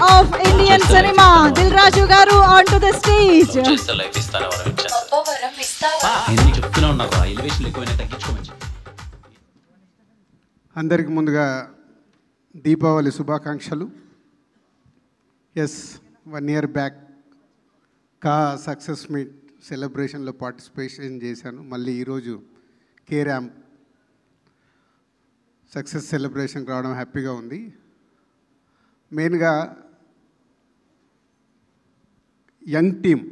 of Indian cinema, Dil Raju garu onto the stage. అందరికి ముందుగా దీపావళి శుభాకాంక్షలు. ఎస్ 1 year బ్యాక్ కా సక్సెస్ మీట్ సెలబ్రేషన్లో పార్టిసిపేషన్ చేశాను. మళ్ళీ ఈరోజు కే ర్యాంప్ సక్సెస్ సెలబ్రేషన్కి రావడం హ్యాపీగా ఉంది. మెయిన్గా యంగ్ టీమ్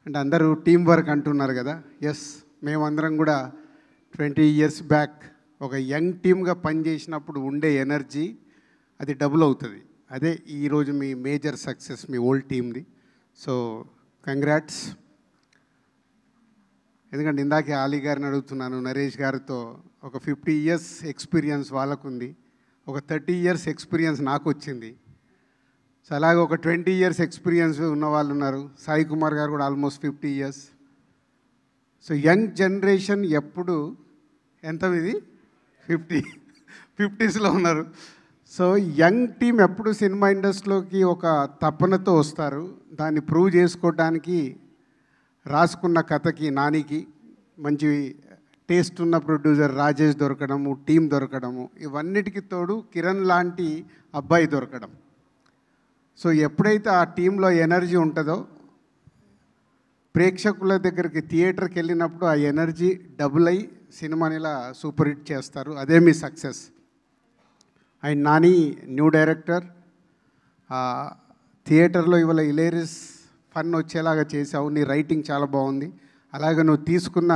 అంటే అందరూ టీం వర్క్ అంటున్నారు కదా. ఎస్, మేమందరం కూడా 20 years బ్యాక్ ఒక యంగ్ టీమ్గా పనిచేసినప్పుడు ఉండే ఎనర్జీ అది డబుల్ అవుతుంది. అదే ఈరోజు మీ మేజర్ సక్సెస్ మీ ఓల్డ్ టీమ్ది. So congrats. ఎందుకంటే ఇందాకే ఆలీ గారిని అడుగుతున్నాను, నరేష్ గారితో ఒక 50 years ఎక్స్పీరియన్స్ వాళ్ళకుంది, ఒక 30 years ఎక్స్పీరియన్స్ నాకు వచ్చింది. సో అలాగే ఒక 20 years ఎక్స్పీరియన్స్ ఉన్న వాళ్ళు ఉన్నారు. సాయి కుమార్ గారు కూడా almost 50 years. So young generation ఎప్పుడు ఎంత ఇది 50sలో ఉన్నారు. సో యంగ్ టీం ఎప్పుడు సినిమా ఇండస్ట్రీలోకి ఒక తపనతో వస్తారు. దాన్ని ప్రూవ్ చేసుకోవడానికి రాసుకున్న కథకి నానికి మంచి టేస్ట్ ఉన్న ప్రొడ్యూసర్ రాజేష్ దొరకడము, టీం దొరకడము, ఇవన్నిటికి తోడు కిరణ్ లాంటి అబ్బాయి దొరకడం. సో ఎప్పుడైతే ఆ టీంలో ఎనర్జీ ఉంటుందో ప్రేక్షకుల దగ్గరికి థియేటర్కి వెళ్ళినప్పుడు ఆ ఎనర్జీ డబుల్ అయ్యి సినిమాని ఇలా సూపర్ హిట్ చేస్తారు. అదే మీ success. And Nani new director, థియేటర్లో ఇవాళ హిలేరియస్ ఫన్ వచ్చేలాగా చేసావు. నీ రైటింగ్ చాలా బాగుంది. అలాగే నువ్వు తీసుకున్న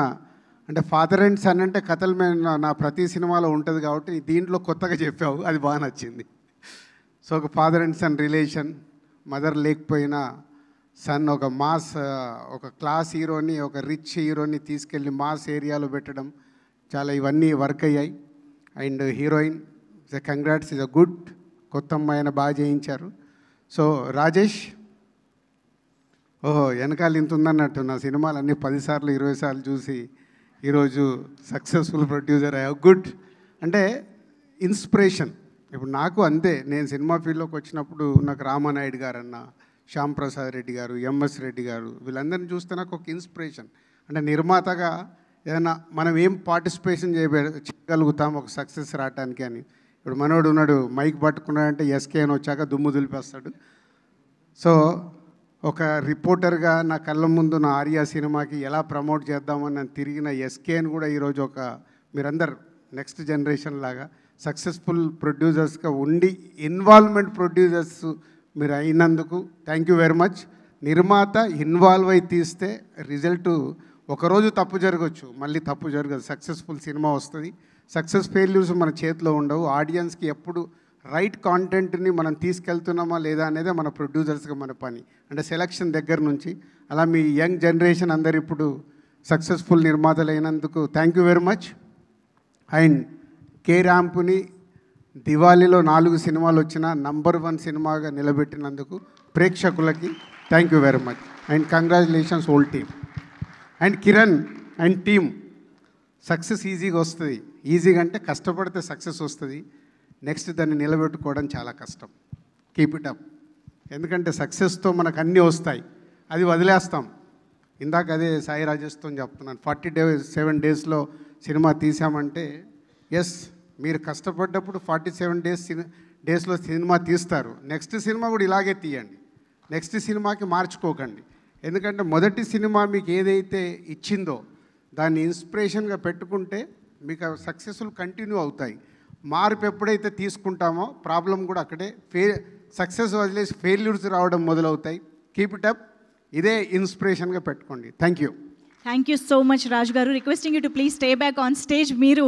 అంటే ఫాదర్ అండ్ సన్ అంటే కథల మీద నా ప్రతి సినిమాలో ఉంటుంది కాబట్టి దీంట్లో కొత్తగా చెప్పావు, అది బాగా నచ్చింది. సో ఒక father and son relation, mother లేకపోయినా సన్ ఒక మాస్ ఒక క్లాస్ హీరోని ఒక రిచ్ హీరోని తీసుకెళ్ళి మాస్ ఏరియాలో పెట్టడం, చాలా ఇవన్నీ వర్క్ అయ్యాయి. And heroine congrats, is a good. కొత్త అమ్మాయిని బాగా చేయించారు. సో రాజేష్, ఓహో వెనకాల ఇంత ఉందన్నట్టు నా సినిమాలు అన్నీ 10 సార్లు 20 సార్లు చూసి ఈరోజు సక్సెస్ఫుల్ ప్రొడ్యూసర్ అయ్యా. గుడ్. అంటే ఇన్స్పిరేషన్. ఇప్పుడు నాకు అంతే, నేను సినిమా ఫీల్డ్లోకి వచ్చినప్పుడు నాకు రామానాయుడు గారు అన్న, శ్యామ్ ప్రసాద్ రెడ్డి గారు, ఎంఎస్ రెడ్డి గారు, వీళ్ళందరినీ చూస్తే నాకు ఒక ఇన్స్పిరేషన్. అంటే నిర్మాతగా ఏదైనా మనం ఏం పార్టిసిపేషన్ చేయగలుగుతాం ఒక సక్సెస్ రావడానికి అని. ఇప్పుడు మనోడు ఉన్నాడు, మైక్ పట్టుకున్నాడంటే ఎస్కే అని వచ్చాక దుమ్ము దులిపేస్తాడు. సో ఒక రిపోర్టర్గా నా కళ్ళ ముందు నా ఆర్యా సినిమాకి ఎలా ప్రమోట్ చేద్దామని నేను తిరిగిన ఎస్కేని కూడా ఈరోజు ఒక మీరందరు నెక్స్ట్ జనరేషన్ లాగా సక్సెస్ఫుల్ ప్రొడ్యూసర్స్గా ఉండి ఇన్వాల్వ్మెంట్ ప్రొడ్యూసర్స్ మీరు అయినందుకు థ్యాంక్ యూ వెరీ మచ్. నిర్మాత ఇన్వాల్వ్ అయి తీస్తే రిజల్ట్ ఒకరోజు తప్పు జరగవచ్చు, మళ్ళీ తప్పు జరగదు. సక్సెస్ఫుల్ సినిమా వస్తుంది. సక్సెస్ ఫెయిల్యూర్స్ మన చేతిలో ఉండవు. ఆడియన్స్కి ఎప్పుడు రైట్ కాంటెంట్ని మనం తీసుకెళ్తున్నామా లేదా అనేదే మన ప్రొడ్యూసర్స్గా మన పని. అంటే సెలక్షన్ దగ్గర నుంచి అలా మీ యంగ్ జనరేషన్ అందరు ఇప్పుడు సక్సెస్ఫుల్ నిర్మాతలు అయినందుకు thank you very much. And K ర్యాంప్ని దివాళీలో 4 సినిమాలు వచ్చిన నంబర్ 1 సినిమాగా నిలబెట్టినందుకు ప్రేక్షకులకి thank you very much. And congratulations whole team. And Kiran and team, success ఈజీగా వస్తుంది. ఈజీగా అంటే కష్టపడితే సక్సెస్ వస్తుంది. నెక్స్ట్ దాన్ని నిలబెట్టుకోవడం చాలా కష్టం. Keep it up. ఎందుకంటే సక్సెస్తో మనకు అన్నీ వస్తాయి, అది వదిలేస్తాం. ఇందాక అదే సాయి రాజేష్తో చెప్తున్నాను, 47 daysలో సినిమా తీసామంటే ఎస్, మీరు కష్టపడ్డప్పుడు 47 daysలో సినిమా తీస్తారు. నెక్స్ట్ సినిమా కూడా ఇలాగే తీయండి. నెక్స్ట్ సినిమాకి మార్చుకోకండి. ఎందుకంటే మొదటి సినిమా మీకు ఏదైతే ఇచ్చిందో దాన్ని ఇన్స్పిరేషన్గా పెట్టుకుంటే మీకు సక్సెస్ఫుల్ కంటిన్యూ అవుతాయి. మార్పు ఎప్పుడైతే తీసుకుంటామో ప్రాబ్లం కూడా అక్కడే సక్సెస్ వదిలేసి ఫెయిల్యూర్స్ రావడం మొదలవుతాయి. Keep it up. ఇదే ఇన్స్పిరేషన్గా పెట్టుకోండి. Thank you. Thank you so much, Raj garu. Requesting you to please stay back on stage. మీరు